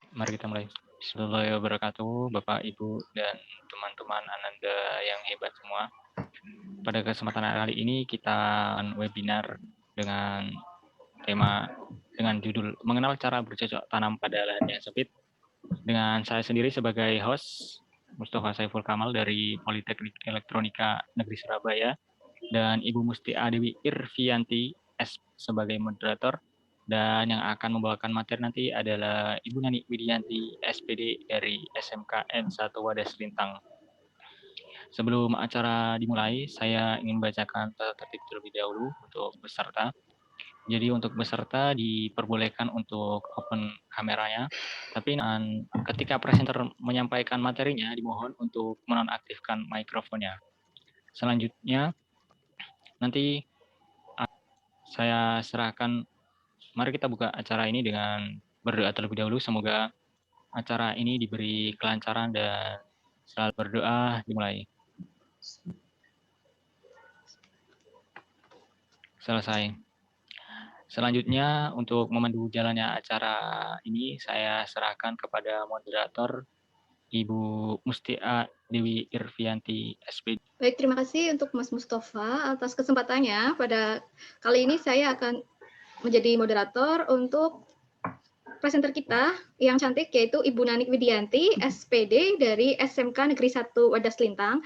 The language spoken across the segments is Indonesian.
Mari kita mulai. Bismillahirrahmanirrahim wabarakatuh, Bapak, Ibu, dan teman-teman Ananda yang hebat semua. Pada kesempatan kali ini kita webinar dengan dengan judul mengenal cara bercocok tanam pada lahan yang sempit. Dengan saya sendiri sebagai host, Mustafa Saiful Kamal dari Politeknik Elektronika Negeri Surabaya, dan Ibu Mustia Dewi Irvianti S sebagai moderator. Dan yang akan membawakan materi nanti adalah Ibu Nani Widianti, SPD dari SMKN 1 Wadas Lintang. Sebelum acara dimulai, saya ingin membacakan tata tertib terlebih dahulu untuk peserta. Jadi untuk peserta diperbolehkan untuk open kameranya, tapi ketika presenter menyampaikan materinya dimohon untuk menonaktifkan mikrofonnya. Selanjutnya, nanti saya serahkan. Mari kita buka acara ini dengan berdoa terlebih dahulu. Semoga acara ini diberi kelancaran dan selalu berdoa. Dimulai. Selesai. Selanjutnya, untuk memandu jalannya acara ini, saya serahkan kepada moderator Ibu Mustia Dewi Irvianti, SPD. Baik, terima kasih untuk Mas Mustafa atas kesempatannya. Pada kali ini saya akan menjadi moderator untuk presenter kita yang cantik, yaitu Ibu Nanik Widianti, SPD dari SMK Negeri 1 Wadas Lintang.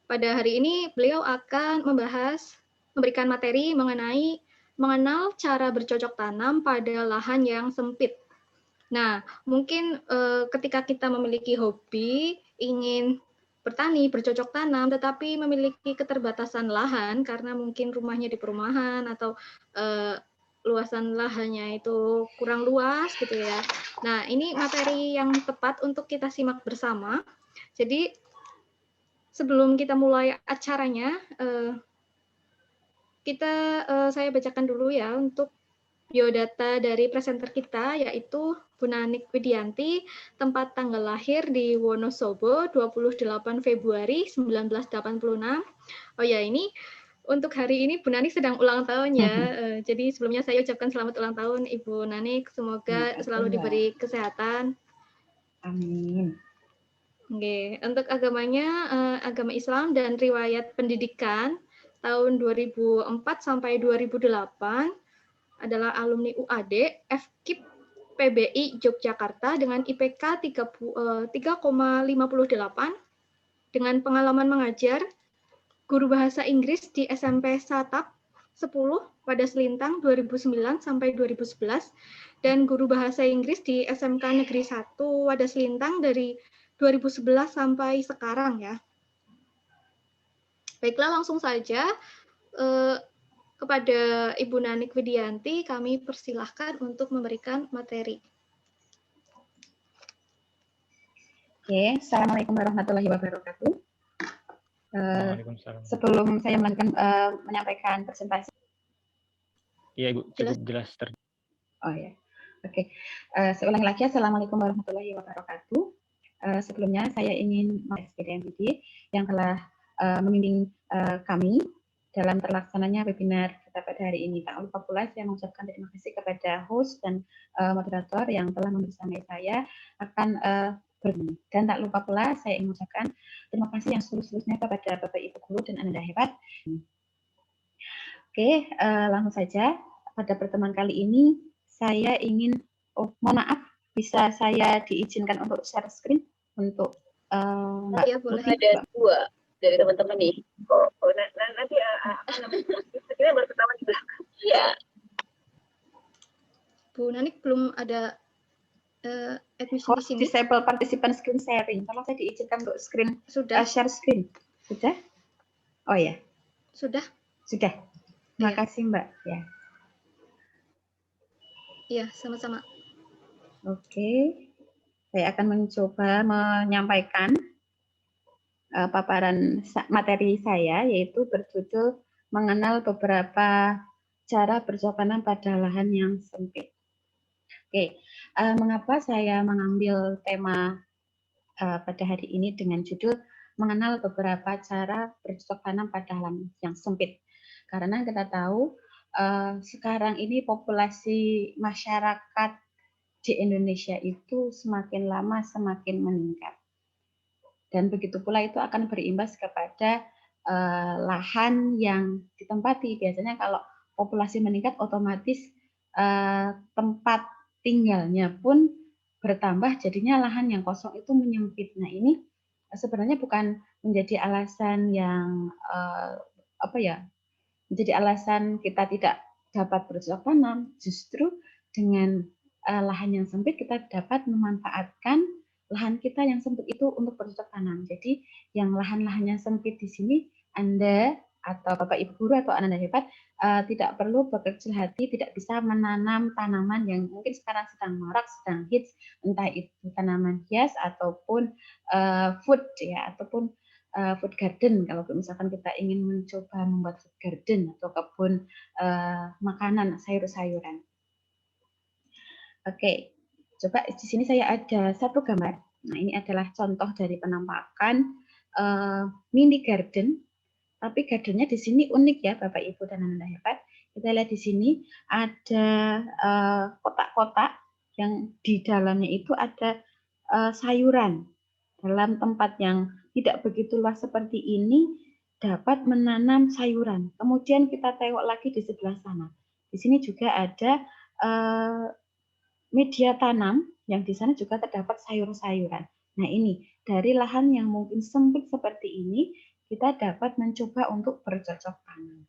Pada hari ini beliau akan memberikan materi mengenai mengenal cara bercocok tanam pada lahan yang sempit. Nah, mungkin ketika kita memiliki hobi, ingin bertani, bercocok tanam, tetapi memiliki keterbatasan lahan karena mungkin rumahnya di perumahan atau luasan lahannya itu kurang luas gitu ya. Nah, ini materi yang tepat untuk kita simak bersama. Jadi, sebelum kita mulai acaranya, saya bacakan dulu ya untuk biodata dari presenter kita, yaitu Bu Nanik Widianti, tempat tanggal lahir di Wonosobo, 28 Februari 1986. Oh ya, ini untuk hari ini Bu Nanik sedang ulang tahun ya. Jadi sebelumnya saya ucapkan selamat ulang tahun Ibu Nanik, semoga selalu diberi kesehatan. Amin. Oke, untuk agamanya agama Islam dan riwayat pendidikan tahun 2004 sampai 2008 adalah alumni UAD, FKIP PBI Yogyakarta dengan IPK 3,58 dengan pengalaman mengajar guru bahasa Inggris di SMP Satap 10 Wadas Lintang 2009 sampai 2011 dan guru bahasa Inggris di SMK Negeri 1 Wadas Lintang dari 2011 sampai sekarang ya. Baiklah, langsung saja kepada Ibu Nanik Widianti kami persilahkan untuk memberikan materi. Oke, Assalamualaikum warahmatullahi wabarakatuh. Sebelum saya menyampaikan presentasi. Iya, Ibu, cukup jelas. Oh ya, oke. Seulang lagi, Assalamualaikum warahmatullahi wabarakatuh. Sebelumnya saya ingin SPD yang telah membimbing kami dalam terlaksananya webinar kita pada hari ini. Tak lupa pula saya mengucapkan terima kasih kepada host dan moderator yang telah membersamai saya akan berbagi. Dan tak lupa pula saya ingin mengucapkan terima kasih yang seluruh-seluruhnya kepada Bapak Ibu Guru dan Anda hebat. Oke, langsung saja pada pertemuan kali ini saya ingin, mohon maaf, bisa saya diizinkan untuk share screen untuk Ya, boleh. Ada dua dari teman-teman nih. Nanti kita berpertama di belakang. Iya. Bu Nanik belum ada admission di sini. Disable participant screen sharing. Tolong saya diizinkan untuk screen Sudah. Share screen. Sudah? Oh ya. Sudah. Sudah. Terima kasih Mbak. Ya. Iya, sama-sama. Oke. Saya akan mencoba menyampaikan paparan materi saya, yaitu berjudul mengenal beberapa cara bercocok tanam pada lahan yang sempit. Oke, mengapa saya mengambil tema pada hari ini dengan judul mengenal beberapa cara bercocok tanam pada lahan yang sempit? Karena kita tahu sekarang ini populasi masyarakat di Indonesia itu semakin lama semakin meningkat. Dan begitu pula itu akan berimbas kepada lahan yang ditempati. Biasanya kalau populasi meningkat otomatis tempat tinggalnya pun bertambah, jadinya lahan yang kosong itu menyempit. Nah, ini sebenarnya bukan menjadi alasan yang menjadi alasan kita tidak dapat bercocok tanam. Justru dengan lahan yang sempit kita dapat memanfaatkan lahan kita yang sempit itu untuk bercocok tanam. Jadi yang lahan-lahannya sempit di sini, Anda atau Bapak Ibu guru atau anak hebat tidak perlu berkecil hati, tidak bisa menanam tanaman yang mungkin sekarang sedang marak, sedang hits, entah itu tanaman hias ataupun food ya, ataupun food garden. Kalau misalkan kita ingin mencoba membuat food garden atau kebun makanan sayur-sayuran. Oke, coba di sini saya ada satu gambar. Nah, ini adalah contoh dari penampakan mini garden. Tapi gardennya di sini unik ya, Bapak Ibu dan anak hebat. Kita lihat di sini ada kotak-kotak yang di dalamnya itu ada sayuran. Dalam tempat yang tidak begitu luas seperti ini dapat menanam sayuran. Kemudian kita tengok lagi di sebelah sana. Di sini juga ada media tanam yang di sana juga terdapat sayur-sayuran. Nah, ini dari lahan yang mungkin sempit seperti ini, kita dapat mencoba untuk bercocok tanam.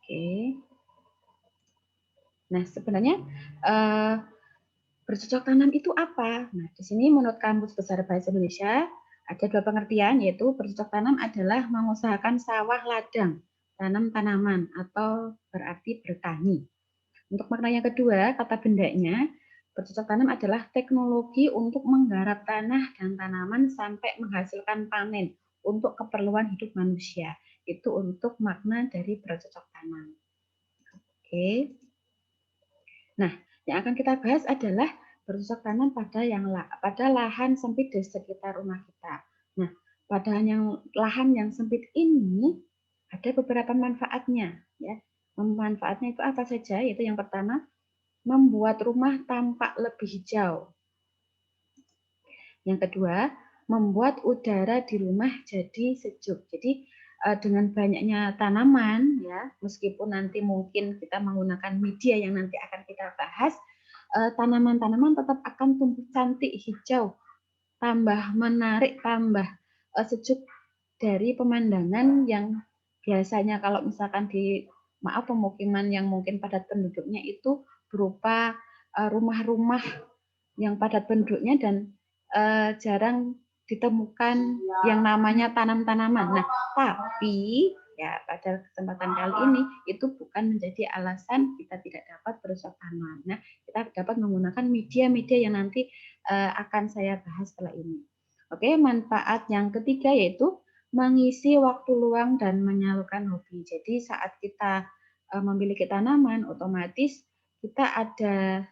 Oke. Nah, sebenarnya bercocok tanam itu apa? Nah, di sini menurut Kamus Besar Bahasa Indonesia ada dua pengertian, yaitu bercocok tanam adalah mengusahakan sawah ladang, tanam tanaman, atau berarti bertani. Untuk makna yang kedua, kata bendanya, bercocok tanam adalah teknologi untuk menggarap tanah dan tanaman sampai menghasilkan panen untuk keperluan hidup manusia. Itu untuk makna dari bercocok tanam. Oke. Nah, yang akan kita bahas adalah bercocok tanam pada lahan sempit di sekitar rumah kita. Nah, pada lahan yang sempit ini ada beberapa manfaatnya, ya. Manfaatnya itu apa saja? Yaitu yang pertama, membuat rumah tampak lebih hijau. Yang kedua, membuat udara di rumah jadi sejuk. Jadi dengan banyaknya tanaman, ya, meskipun nanti mungkin kita menggunakan media yang nanti akan kita bahas, tanaman-tanaman tetap akan tumbuh cantik hijau, tambah menarik, tambah sejuk dari pemandangan yang biasanya kalau misalkan di pemukiman yang mungkin padat penduduknya itu berupa rumah-rumah yang padat penduduknya dan jarang ditemukan yang namanya tanam-tanaman. Nah, tapi ya pada kesempatan kali ini itu bukan menjadi alasan kita tidak dapat bercocok tanam. Nah, kita dapat menggunakan media-media yang nanti akan saya bahas setelah ini. Oke, manfaat yang ketiga yaitu mengisi waktu luang dan menyalurkan hobi. Jadi saat kita memiliki tanaman, otomatis kita ada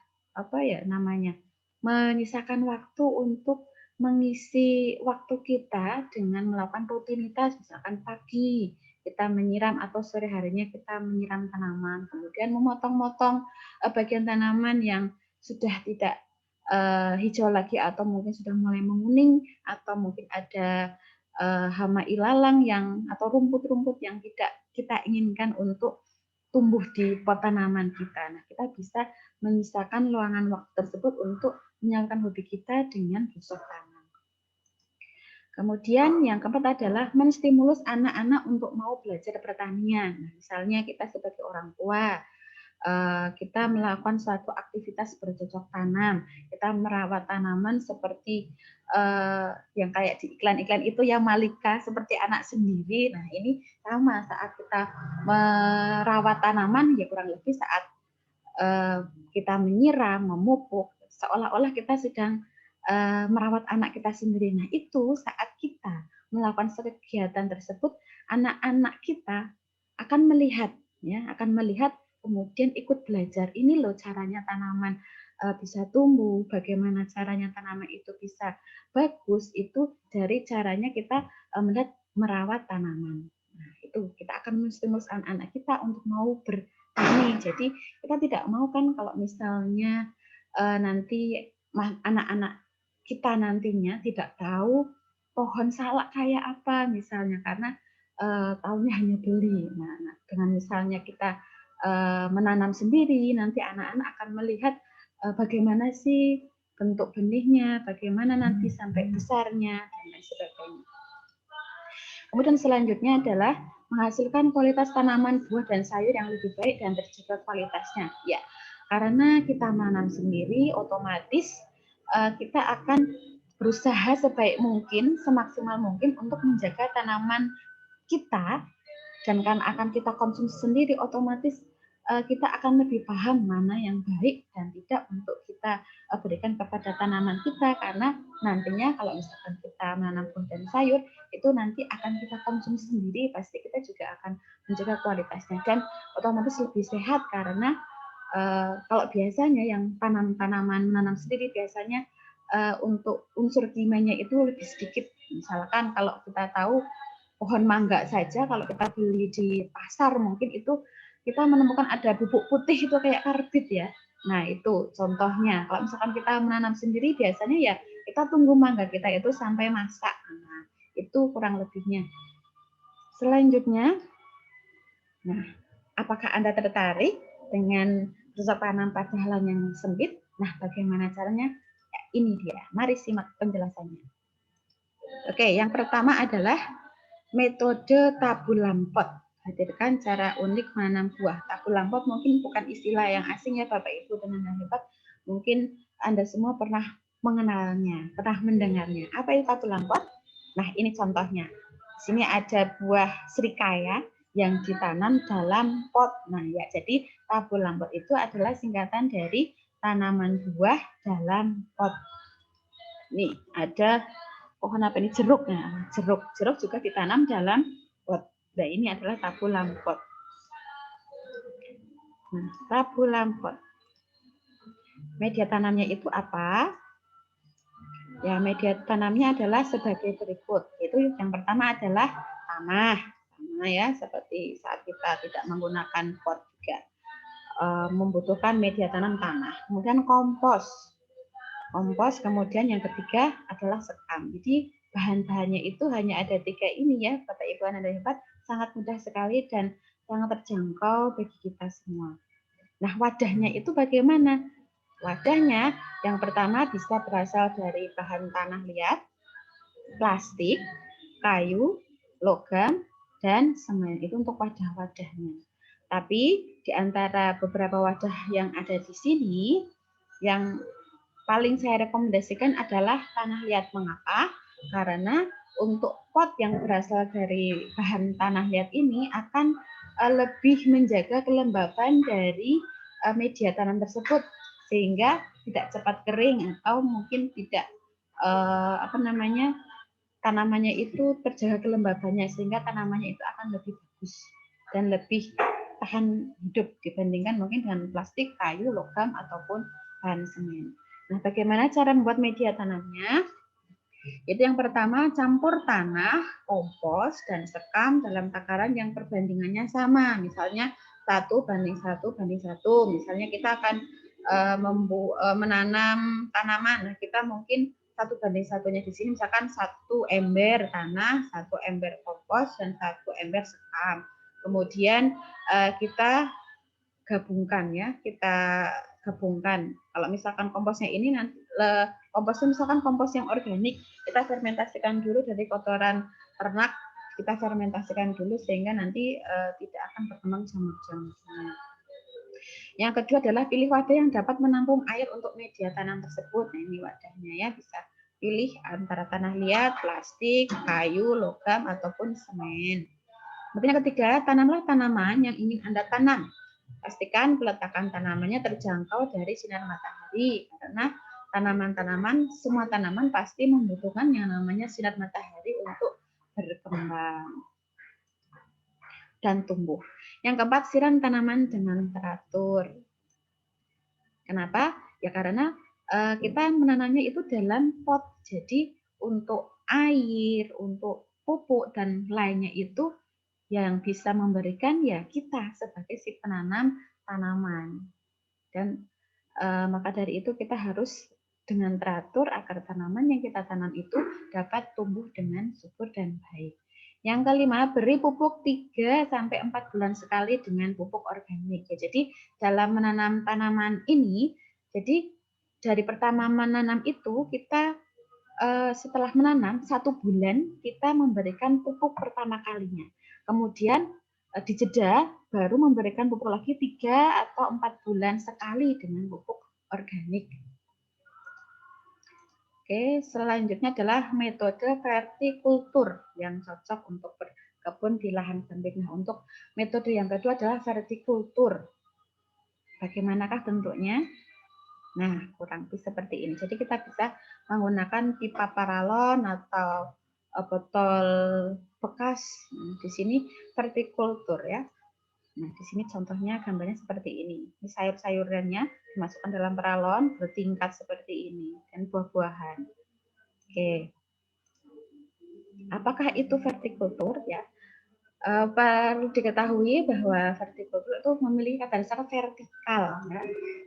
menyisakan waktu untuk mengisi waktu kita dengan melakukan rutinitas, misalkan pagi kita menyiram atau sore harinya kita menyiram tanaman, kemudian memotong-motong bagian tanaman yang sudah tidak hijau lagi atau mungkin sudah mulai menguning atau mungkin ada hama ilalang atau rumput-rumput yang tidak kita inginkan untuk tumbuh di pot tanaman kita. Nah, kita bisa menyisakan luangan waktu tersebut untuk menyalurkan hobi kita dengan bercocok tanam. Kemudian yang keempat adalah menstimulus anak-anak untuk mau belajar pertanian. Nah, misalnya kita sebagai orang tua, kita melakukan suatu aktivitas bercocok tanam, kita merawat tanaman seperti yang kayak di iklan-iklan itu ya Malika, seperti anak sendiri. Nah, ini sama saat kita merawat tanaman ya kurang lebih saat kita menyiram, memupuk, seolah-olah kita sedang merawat anak kita sendiri. Nah, itu saat kita melakukan kegiatan tersebut, anak-anak kita akan melihat, ya, kemudian ikut belajar. Ini loh caranya tanaman bisa tumbuh, bagaimana caranya tanaman itu bisa bagus, itu dari caranya kita melihat merawat tanaman. Nah, itu kita akan menstimulus anak-anak kita untuk mau ini. Jadi kita tidak mau kan kalau misalnya nanti anak-anak kita nantinya tidak tahu pohon salak kayak apa misalnya, karena tahunya hanya beli. Nah, dengan misalnya kita menanam sendiri, nanti anak-anak akan melihat bagaimana sih bentuk benihnya, bagaimana nanti sampai besarnya, dan lain sebagainya. Kemudian selanjutnya adalah menghasilkan kualitas tanaman, buah, dan sayur yang lebih baik dan terjaga kualitasnya. Ya, karena kita menanam sendiri, otomatis kita akan berusaha sebaik mungkin, semaksimal mungkin untuk menjaga tanaman kita, dan kan akan kita konsumsi sendiri, otomatis kita akan lebih paham mana yang baik dan tidak untuk kita berikan kepada tanaman kita, karena nantinya kalau misalkan kita menanam buah dan sayur itu nanti akan kita konsumsi sendiri, pasti kita juga akan menjaga kualitasnya dan otomatis lebih sehat, karena kalau biasanya yang tanaman menanam sendiri biasanya untuk unsur kimianya itu lebih sedikit. Misalkan kalau kita tahu pohon mangga saja, kalau kita beli di pasar mungkin itu kita menemukan ada bubuk putih itu kayak karbit ya. Nah itu contohnya. Kalau misalkan kita menanam sendiri biasanya ya kita tunggu mangga kita itu sampai masak. Nah itu kurang lebihnya. Selanjutnya, nah apakah Anda tertarik dengan bercocok tanam pada halaman yang sempit? Nah bagaimana caranya? Ya, ini dia. Mari simak penjelasannya. Oke, yang pertama adalah metode tabulam pot. Hadirkan cara unik menanam buah. Tabulam pot mungkin bukan istilah yang asing ya Bapak Ibu dan Anda hebat. Mungkin Anda semua pernah mengenalnya, pernah mendengarnya. Apa itu tabulam pot? Nah, ini contohnya. Di sini ada buah serikaya yang ditanam dalam pot. Nah, ya, jadi tabulam pot itu adalah singkatan dari tanaman buah dalam pot. Nih, ada pohon apa ini, jeruk. Nah, jeruk juga ditanam dalam pot. Nah, ini adalah tabulam pot. Nah, tabulam pot. Media tanamnya itu apa? Ya, media tanamnya adalah sebagai berikut. Itu yang pertama adalah tanah. Tanah ya, seperti saat kita tidak menggunakan pot juga membutuhkan media tanam tanah. Kemudian kompos. Kompos, kemudian yang ketiga adalah sekam. Jadi bahan-bahannya itu hanya ada 3 ini ya, Bapak Ibu Anda hebat, sangat mudah sekali dan sangat terjangkau bagi kita semua. Nah, wadahnya itu bagaimana? Wadahnya yang pertama bisa berasal dari bahan tanah liat, plastik, kayu, logam, dan semen. Itu untuk wadah-wadahnya. Tapi di antara beberapa wadah yang ada di sini, yang paling saya rekomendasikan adalah tanah liat. Mengapa? Karena untuk pot yang berasal dari bahan tanah liat ini akan lebih menjaga kelembaban dari media tanam tersebut sehingga tidak cepat kering atau mungkin tidak tanamannya itu terjaga kelembabannya sehingga tanamannya itu akan lebih bagus dan lebih tahan hidup dibandingkan mungkin dengan plastik, kayu, logam ataupun bahan semen. Nah, bagaimana cara membuat media tanamnya? Itu yang pertama, campur tanah, kompos, dan sekam dalam takaran yang perbandingannya sama. Misalnya 1:1:1. Misalnya kita akan menanam tanaman. Nah, kita mungkin 1:1-nya di sini misalkan 1 ember tanah, 1 ember kompos, dan 1 ember sekam. Kemudian kita gabungkan ya, kalau misalkan komposnya ini nanti komposnya misalkan kompos yang organik, kita fermentasikan dulu dari kotoran ternak, kita fermentasikan dulu sehingga nanti tidak akan berkembang jamur-jamur. Yang kedua adalah pilih wadah yang dapat menampung air untuk media tanam tersebut. Nah, ini wadahnya ya, bisa pilih antara tanah liat, plastik, kayu, logam ataupun semen. Kemudian yang ketiga, tanamlah tanaman yang ingin Anda tanam. Pastikan peletakan tanamannya terjangkau dari sinar matahari, karena semua tanaman pasti membutuhkan yang namanya sinar matahari untuk berkembang dan tumbuh. Yang keempat, siram tanaman dengan teratur. Kenapa? Ya karena kita menanamnya itu dalam pot, jadi untuk air, untuk pupuk dan lainnya itu yang bisa memberikan ya kita sebagai si penanam tanaman. Dan maka dari itu kita harus dengan teratur agar tanaman yang kita tanam itu dapat tumbuh dengan subur dan baik. Yang kelima, beri pupuk 3 sampai 4 bulan sekali dengan pupuk organik. Ya, jadi dalam menanam tanaman ini, jadi dari pertama menanam itu kita setelah menanam 1 bulan kita memberikan pupuk pertama kalinya. Kemudian dijeda baru memberikan pupuk lagi 3 atau 4 bulan sekali dengan pupuk organik. Oke, selanjutnya adalah metode vertikultur yang cocok untuk berkebun di lahan sempit. Nah, untuk metode yang kedua adalah vertikultur. Bagaimanakah bentuknya? Nah, kurang lebih seperti ini. Jadi kita bisa menggunakan pipa paralon atau botol bekas. Di sini vertikultur ya. Nah, di sini contohnya gambarnya seperti ini. Ini sayur-sayurannya dimasukkan dalam paralon bertingkat seperti ini dan buah-buahan. Oke. Apakah itu vertikultur ya? Perlu diketahui bahwa vertikultur itu memiliki kata dasar vertikal. Ya.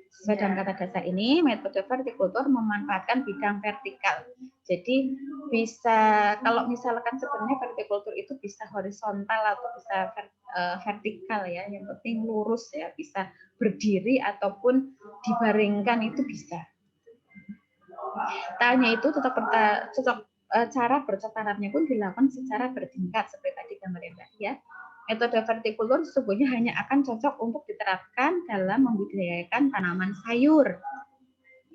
Sesuai dengan kata dasar ini, metode vertikultur memanfaatkan bidang vertikal. Jadi bisa, kalau misalkan sebenarnya vertikultur itu bisa horizontal atau bisa vertikal ya, yang penting lurus ya, bisa berdiri ataupun dibaringkan itu bisa. Tanya itu tetap cara bercocok tanamnya pun dilakukan secara bertingkat seperti tadi gambarnya ya. Metode vertikultur sesungguhnya hanya akan cocok untuk diterapkan dalam membudidayakan tanaman sayur.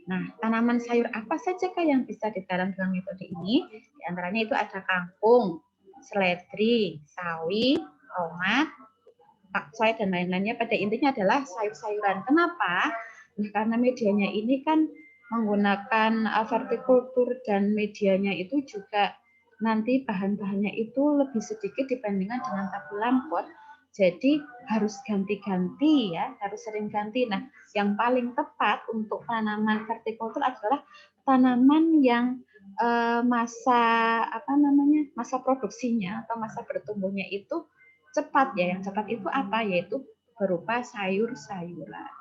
Nah, tanaman sayur apa saja yang bisa ditanam dengan metode ini? Di antaranya itu ada kangkung, seledri, sawi, tomat, pakcoy, dan lain-lainnya. Pada intinya adalah sayur-sayuran. Kenapa? Nah, karena medianya ini kan menggunakan vertikultur dan medianya itu juga nanti bahan-bahannya itu lebih sedikit dibandingkan dengan tabulam pot. Jadi harus ganti-ganti ya, harus sering ganti. Nah, yang paling tepat untuk tanaman vertikultur adalah tanaman yang masa produksinya atau masa bertumbuhnya itu cepat ya. Yang cepat itu apa? Yaitu berupa sayur-sayuran.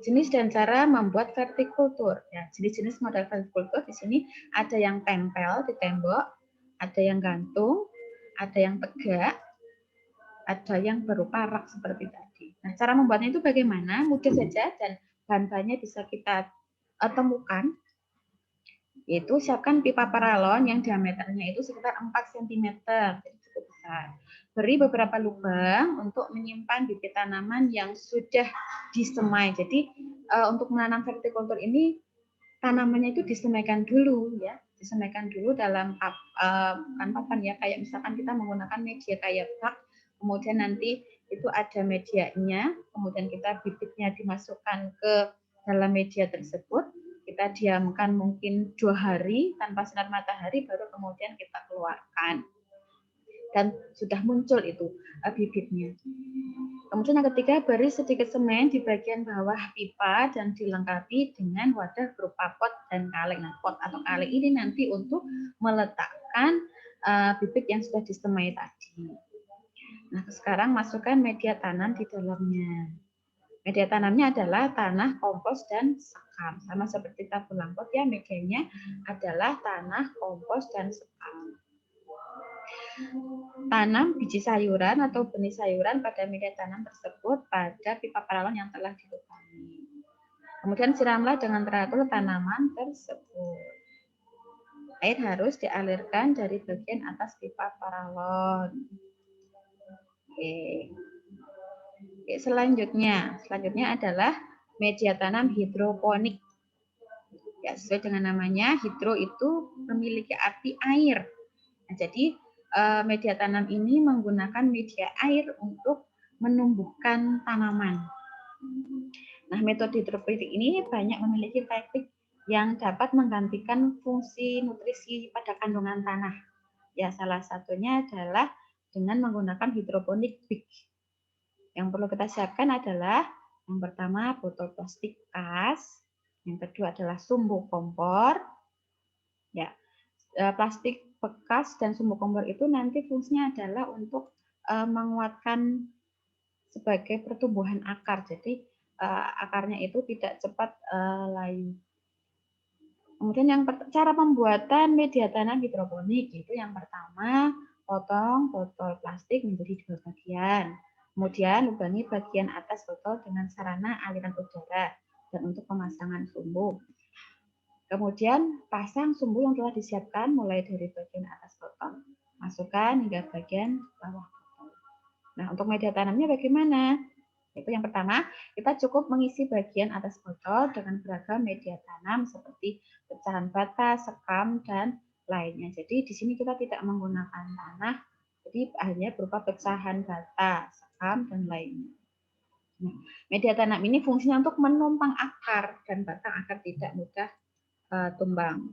Jenis dan cara membuat vertikultur. Ya, jenis-jenis model vertikultur di sini ada yang tempel di tembok, ada yang gantung, ada yang tegak, ada yang berupa rak seperti tadi. Nah, cara membuatnya itu bagaimana? Mudah saja dan bahan-bahannya bisa kita temukan. Yaitu siapkan pipa paralon yang diameternya itu sekitar 4 cm, jadi cukup besar. Beri beberapa lubang untuk menyimpan bibit tanaman yang sudah disemai. Jadi untuk menanam vertikultur ini tanamannya itu disemaikan dulu ya, disemaikan dulu dalam papan ya, kayak misalkan kita menggunakan media kayak bak, kemudian nanti itu ada medianya, kemudian kita bibitnya dimasukkan ke dalam media tersebut, kita diamkan mungkin 2 hari tanpa sinar matahari, baru kemudian kita keluarkan. Dan sudah muncul itu bibitnya. Kemudian yang ketiga, beri sedikit semen di bagian bawah pipa dan dilengkapi dengan wadah berupa pot dan kaleng. Nah, pot atau kaleng ini nanti untuk meletakkan bibit yang sudah disemai tadi. Nah, sekarang masukkan media tanam di dalamnya. Media tanamnya adalah tanah, kompos, dan sekam. Sama seperti tabulam pot ya, medianya adalah tanah, kompos, dan sekam. Tanam biji sayuran atau benih sayuran pada media tanam tersebut pada pipa paralon yang telah dilubangi. Kemudian siramlah dengan teratur tanaman tersebut. Air harus dialirkan dari bagian atas pipa paralon. Oke. Selanjutnya adalah media tanam hidroponik. Ya, sesuai dengan namanya, hidro itu memiliki arti air. Nah, jadi media tanam ini menggunakan media air untuk menumbuhkan tanaman. Nah, metode hidroponik ini banyak memiliki teknik yang dapat menggantikan fungsi nutrisi pada kandungan tanah. Ya, salah satunya adalah dengan menggunakan hidroponik big. Yang perlu kita siapkan adalah yang pertama botol plastik kas, yang kedua adalah sumbu kompor. Ya, plastik bekas dan sumbu kompor itu nanti fungsinya adalah untuk menguatkan sebagai pertumbuhan akar. Jadi akarnya itu tidak cepat layu. Kemudian cara pembuatan media tanam hidroponik itu yang pertama, potong botol plastik menjadi 2 bagian. Kemudian lubangi bagian atas botol dengan sarana aliran udara dan untuk pemasangan sumbu. Kemudian pasang sumbu yang telah disiapkan mulai dari bagian atas botol, masukkan hingga bagian bawah botol. Nah, untuk media tanamnya bagaimana? Itu yang pertama, kita cukup mengisi bagian atas botol dengan beragam media tanam seperti pecahan bata, sekam, dan lainnya. Jadi di sini kita tidak menggunakan tanah, jadi hanya berupa pecahan bata, sekam, dan lainnya. Nah, media tanam ini fungsinya untuk menumpang akar dan batang agar tidak mudah tumbang.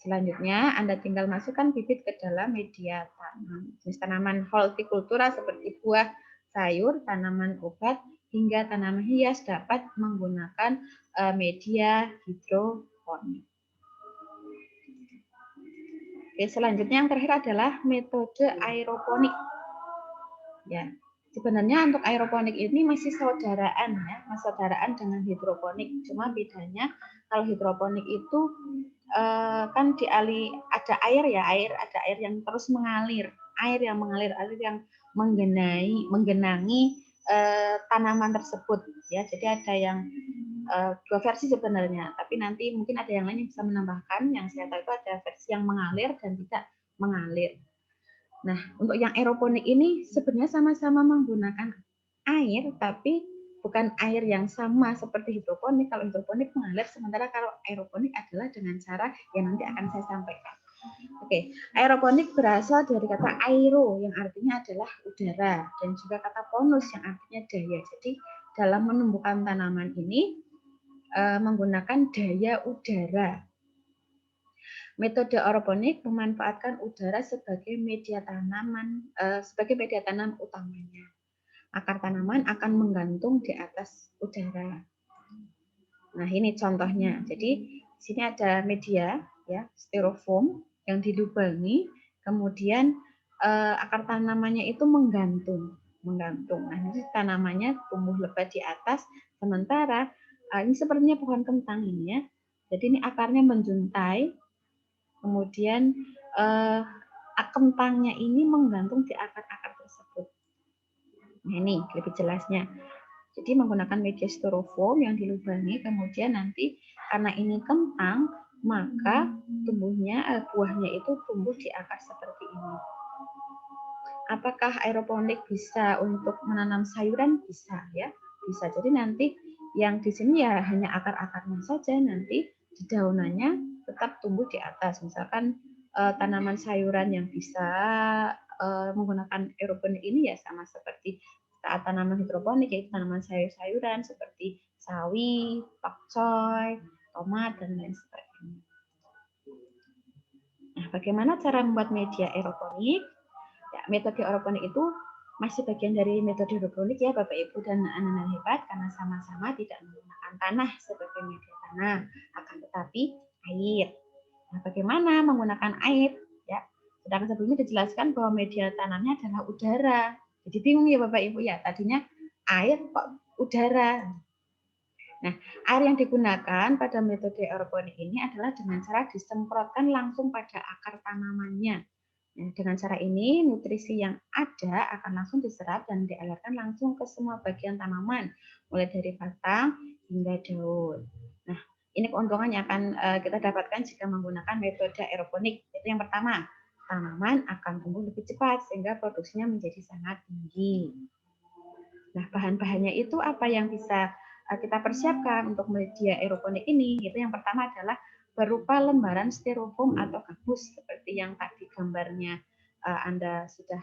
Selanjutnya, Anda tinggal masukkan bibit ke dalam media tanam. Jenis tanaman hortikultura seperti buah, sayur, tanaman obat, hingga tanaman hias dapat menggunakan media hidroponik. Oke, selanjutnya yang terakhir adalah metode aeroponik. Ya, sebenarnya untuk aeroponik ini masih saudaraan ya, saudaraan dengan hidroponik. Cuma bedanya kalau hidroponik itu kan ada air ya, ada air yang terus mengalir, air yang menggenangi tanaman tersebut ya. Jadi ada yang 2 versi sebenarnya, tapi nanti mungkin ada yang lain yang bisa menambahkan. Yang saya tahu itu ada versi yang mengalir dan tidak mengalir. Nah, untuk yang aeroponik ini sebenarnya sama-sama menggunakan air, tapi bukan air yang sama seperti hidroponik. Kalau hidroponik mengalir, sementara kalau aeroponik adalah dengan cara yang nanti akan saya sampaikan. Oke, aeroponik berasal dari kata aero yang artinya adalah udara dan juga kata ponus yang artinya daya. Jadi dalam menumbuhkan tanaman ini menggunakan daya udara. Metode aeroponik memanfaatkan udara sebagai media tanam utamanya. Akar tanaman akan menggantung di atas udara. Nah, ini contohnya. Jadi di sini ada media ya, styrofoam yang dilubangi, kemudian akar tanamannya itu menggantung. Nah, nanti tanamannya tumbuh lebat di atas, sementara ini sepertinya pohon kentang ini ya. Jadi ini akarnya menjuntai, kemudian kentangnya ini menggantung di akar-akar tersebut. Nah, ini lebih jelasnya. Jadi menggunakan media styrofoam yang dilubangi, kemudian nanti karena ini kentang, maka buahnya itu tumbuh di akar seperti ini. Apakah aeroponik bisa untuk menanam sayuran? Bisa ya, bisa. Jadi nanti yang di sini ya hanya akar-akarnya saja, nanti di daunannya tetap tumbuh di atas. Misalkan tanaman sayuran yang bisa menggunakan aeroponik ini ya sama seperti saat tanaman hidroponik, yaitu tanaman sayur-sayuran seperti sawi, pakcoy, tomat, dan lain sebagainya. Nah, bagaimana cara membuat media aeroponik? Ya, metode aeroponik itu masih bagian dari metode hidroponik ya Bapak Ibu dan anak-anak hebat, karena sama-sama tidak menggunakan tanah sebagai media tanam, akan tetapi air. Nah, bagaimana menggunakan air? Ya, sedangkan sebelumnya dijelaskan bahwa media tanamnya adalah udara. Jadi bingung ya Bapak Ibu ya, tadinya air kok udara. Nah, air yang digunakan pada metode aeroponik ini adalah dengan cara disemprotkan langsung pada akar tanamannya. Nah, dengan cara ini, nutrisi yang ada akan langsung diserap dan dialirkan langsung ke semua bagian tanaman, mulai dari batang hingga daun. Nah, ini keuntungan yang akan kita dapatkan jika menggunakan metode aeroponik. Itu yang pertama, tanaman akan tumbuh lebih cepat sehingga produksinya menjadi sangat tinggi. Nah, bahan-bahannya itu apa yang bisa kita persiapkan untuk media aeroponik ini? Itu yang pertama adalah berupa lembaran styrofoam atau gabus seperti yang tadi gambarnya Anda sudah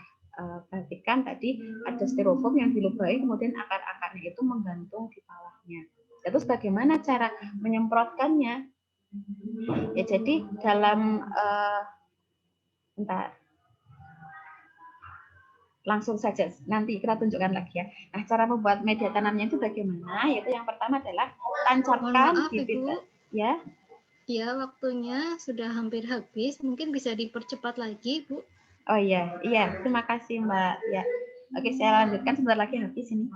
perhatikan tadi, ada styrofoam yang dilubangi kemudian akar-akarnya itu menggantung di bawahnya. Terus bagaimana cara menyemprotkannya? Ya, jadi dalam langsung saja nanti kita tunjukkan lagi ya. Nah, cara membuat media tanamnya itu bagaimana? Yaitu yang pertama adalah tancapkan bibit ya. Ya, waktunya sudah hampir habis. Mungkin bisa dipercepat lagi, Bu. Oh iya, terima kasih Mbak. Ya, oke saya lanjutkan sebentar lagi habis ini.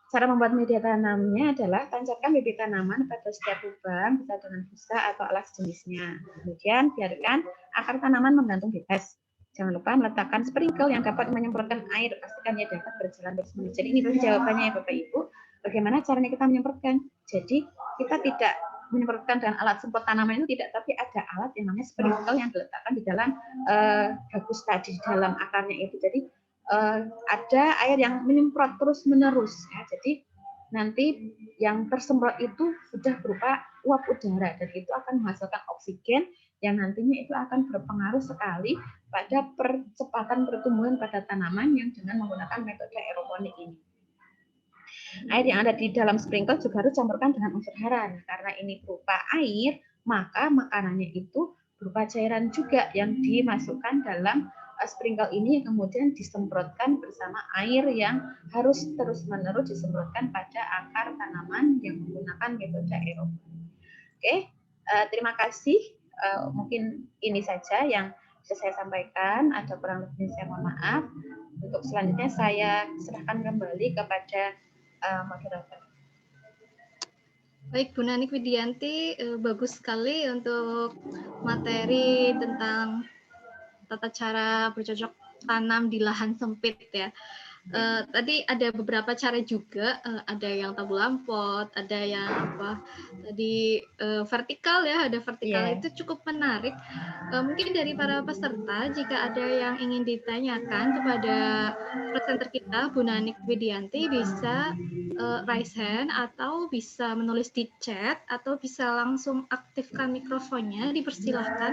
Cara membuat media tanamnya adalah tancapkan bibit tanaman pada setiap lubang, bisa dengan busa atau alas jenisnya. Kemudian biarkan akar tanaman menggantung bebas. Jangan lupa meletakkan sprinkle yang dapat menyemprotkan air. Pastikan ia dapat berjalan bersendiri. Jadi ini tadi jawabannya ya Bapak Ibu. Bagaimana caranya kita menyemprotkan? Jadi kita tidak menyemprotkan dengan alat semprot tanaman itu tidak, tapi ada alat yang namanya sprinkle yang diletakkan di dalam gabus tadi, di dalam akarnya itu. Jadi ada air yang menyemprot terus menerus. Ya. Jadi nanti yang tersemprot itu sudah berupa uap udara dan itu akan menghasilkan oksigen yang nantinya itu akan berpengaruh sekali pada percepatan pertumbuhan pada tanaman yang dengan menggunakan metode aeroponik ini. Air yang ada di dalam sprinkle juga harus campurkan dengan unsur hara. Karena ini berupa air, maka makanannya itu berupa cairan juga yang dimasukkan dalam sprinkle ini yang kemudian disemprotkan bersama air yang harus terus-menerus disemprotkan pada akar tanaman yang menggunakan metode aeroponik. Oke, terima kasih. Mungkin ini saja yang bisa saya sampaikan. Ada kurang lebihnya saya mohon maaf. Untuk selanjutnya saya serahkan kembali kepada moderator. Baik, Bu Nanik Widianti, bagus sekali untuk materi tentang tata cara bercocok tanam di lahan sempit ya. Tadi ada beberapa cara juga, ada yang tabul lampot, ada yang tadi vertikal ya, ada vertikal itu cukup menarik. Mungkin dari para peserta jika ada yang ingin ditanyakan kepada presenter kita Bu Nanik Widianti bisa raise hand atau bisa menulis di chat atau bisa langsung aktifkan mikrofonnya, dipersilahkan.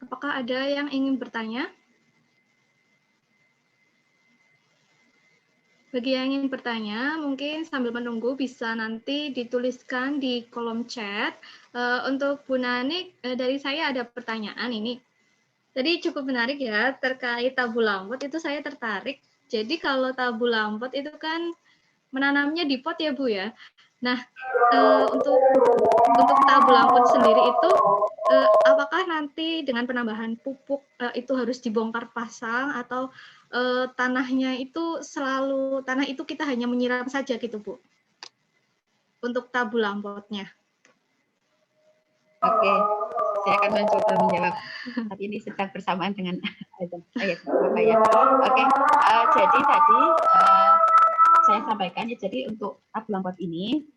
Apakah ada yang ingin bertanya? Bagi yang ingin bertanya, mungkin sambil menunggu bisa nanti dituliskan di kolom chat. Untuk Bu Nanik, dari saya ada pertanyaan ini. Tadi cukup menarik ya, terkait tabul lampot itu saya tertarik. Jadi kalau tabul lampot itu kan menanamnya di pot ya Bu ya. Nah, untuk tabul lampot sendiri itu, apakah nanti dengan penambahan pupuk itu harus dibongkar pasang atau tanah itu kita hanya menyiram saja gitu Bu, untuk tabul lampotnya? Oke, saya akan mencoba menjawab. Tapi ini sedang bersamaan dengan Bapak ya. Oke, jadi tadi saya sampaikan ya. Jadi untuk tabul lampot ini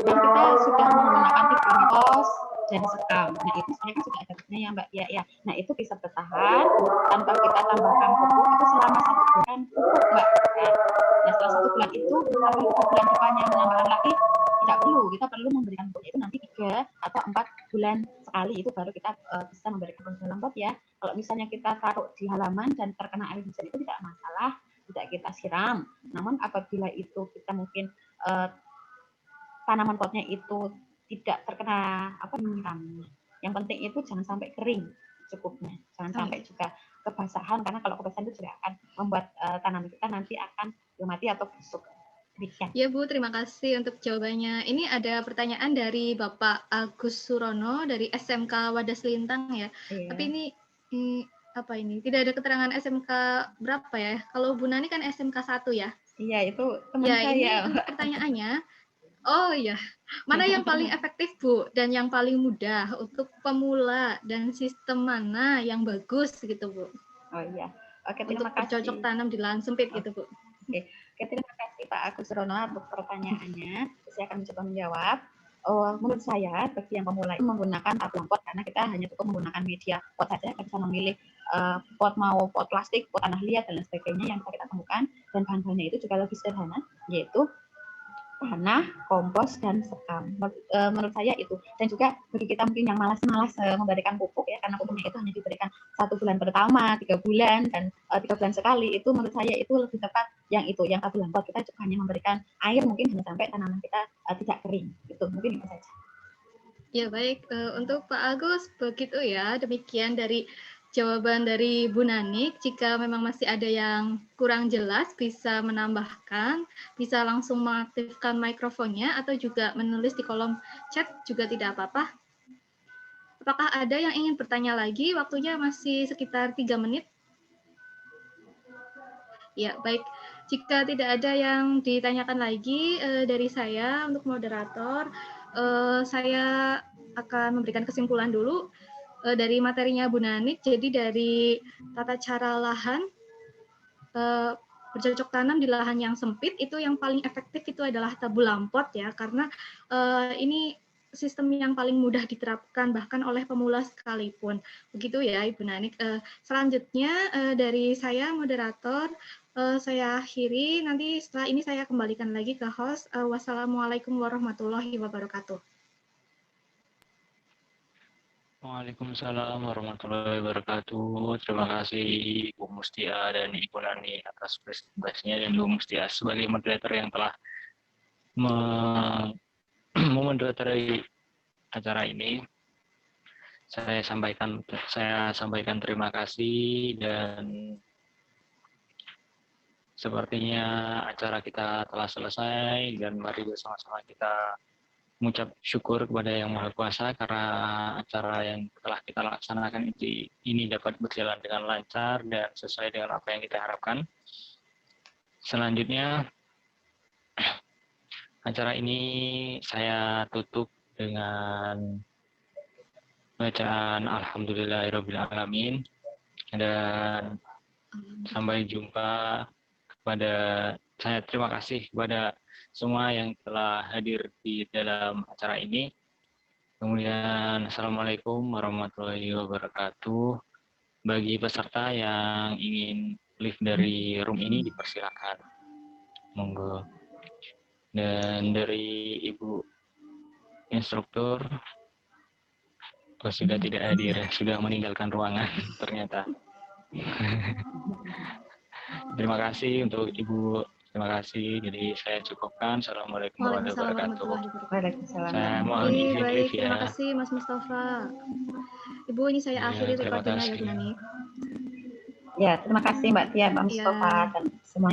kan kita sudah menggunakan kompos dan sekam. Nah itu sebenarnya kan sudah ada buktinya ya Mbak ya. Nah itu bisa bertahan tanpa kita tambahkan pupuk itu selama 1 bulan pupuk Mbak. Nah setelah 1 bulan itu apakah bulan depannya menambahkan lagi? Tidak perlu. Kita perlu memberikan pupuk itu nanti 3 atau 4 bulan sekali itu baru kita bisa memberikan tabul lampot ya. Kalau misalnya kita taruh di halaman dan terkena air hujan itu tidak masalah, tidak kita siram. Namun apabila itu kita mungkin tanaman potnya itu tidak terkena menyiramnya. Yang penting itu jangan sampai kering cukupnya. Jangan sampai juga kebasahan karena kalau kebasahan itu juga akan membuat tanaman kita nanti akan mati atau busuk. Ya Bu, terima kasih untuk jawabannya. Ini ada pertanyaan dari Bapak Agus Surono dari SMK Wadas Lintang ya. Tapi ini apa ini? Tidak ada keterangan SMK berapa ya? Kalau Bu Nani kan SMK 1 ya? Iya, itu teman ya, saya. Ini untuk pertanyaannya. Oh iya, mana yang paling efektif Bu dan yang paling mudah untuk pemula dan sistem mana yang bagus gitu Bu? Oh iya, oke terima kasih. Bercocok tanam di lahan sempit gitu Bu. Oke, terima kasih Pak Agus Rono untuk pertanyaannya. Saya akan mencoba menjawab. Menurut saya bagi yang pemula itu menggunakan tabul lampot karena kita hanya cukup menggunakan media pot saja, kita bisa memilih pot mau pot plastik, pot tanah liat dan lain sebagainya yang bisa kita temukan dan bahan-bahannya itu juga lebih sederhana yaitu tanah, kompos, dan sekam. Menurut saya itu. Dan juga bagi kita mungkin yang malas-malas memberikan pupuk ya, karena pupuknya itu hanya diberikan 1 bulan pertama, 3 bulan, dan 3 bulan sekali, itu menurut saya itu lebih tepat yang itu, yang tabul lampot. Kita hanya memberikan air mungkin hanya sampai tanaman kita tidak kering. Itu mungkin itu saja. Ya baik, untuk Pak Agus begitu ya, demikian dari jawaban dari Bu Nanik. Jika memang masih ada yang kurang jelas, bisa menambahkan, bisa langsung mengaktifkan mikrofonnya atau juga menulis di kolom chat juga tidak apa-apa. Apakah ada yang ingin bertanya lagi? Waktunya masih sekitar 3 menit. Ya, baik. Jika tidak ada yang ditanyakan lagi dari saya untuk moderator, saya akan memberikan kesimpulan dulu dari materinya Bu Nanik. Jadi dari tata cara lahan, bercocok tanam di lahan yang sempit, itu yang paling efektif itu adalah tabu lampot ya, karena ini sistem yang paling mudah diterapkan bahkan oleh pemula sekalipun. Begitu ya Ibu Nanik. Selanjutnya dari saya moderator, saya akhiri, nanti setelah ini saya kembalikan lagi ke host. Wassalamualaikum warahmatullahi wabarakatuh. Waalaikumsalam warahmatullahi wabarakatuh. Terima kasih Bu Mustia dan Ibu Nani atas presentasinya, dan Bu Mustia sebagai moderator yang telah memoderatori acara ini. Saya sampaikan terima kasih, dan sepertinya acara kita telah selesai, dan mari bersama-sama kita mengucap syukur kepada Yang Maha Kuasa karena acara yang telah kita laksanakan ini dapat berjalan dengan lancar dan sesuai dengan apa yang kita harapkan. Selanjutnya, acara ini saya tutup dengan bacaan Alhamdulillahirrabbilalamin, dan sampai jumpa. Saya terima kasih kepada semua yang telah hadir di dalam acara ini. Kemudian Assalamualaikum warahmatullahi wabarakatuh. Bagi peserta yang ingin live dari room ini dipersilakan, monggo. Dan dari Ibu instruktur sudah tidak hadir, sudah meninggalkan ruangan ternyata. Terima kasih untuk Ibu. Terima kasih. Jadi saya cukupkan. Assalamualaikum warahmatullahi wabarakatuh. Waalaikumsalam. Saya mohon izin Baik, live terima ya. kasih Mas Mustafa. Ibu, ini saya Ya, akhiri terima recordingnya ya kasih. Bu Nanik. Ya, terima kasih Mbak Tia, Mbak Mustafa, Ya. dan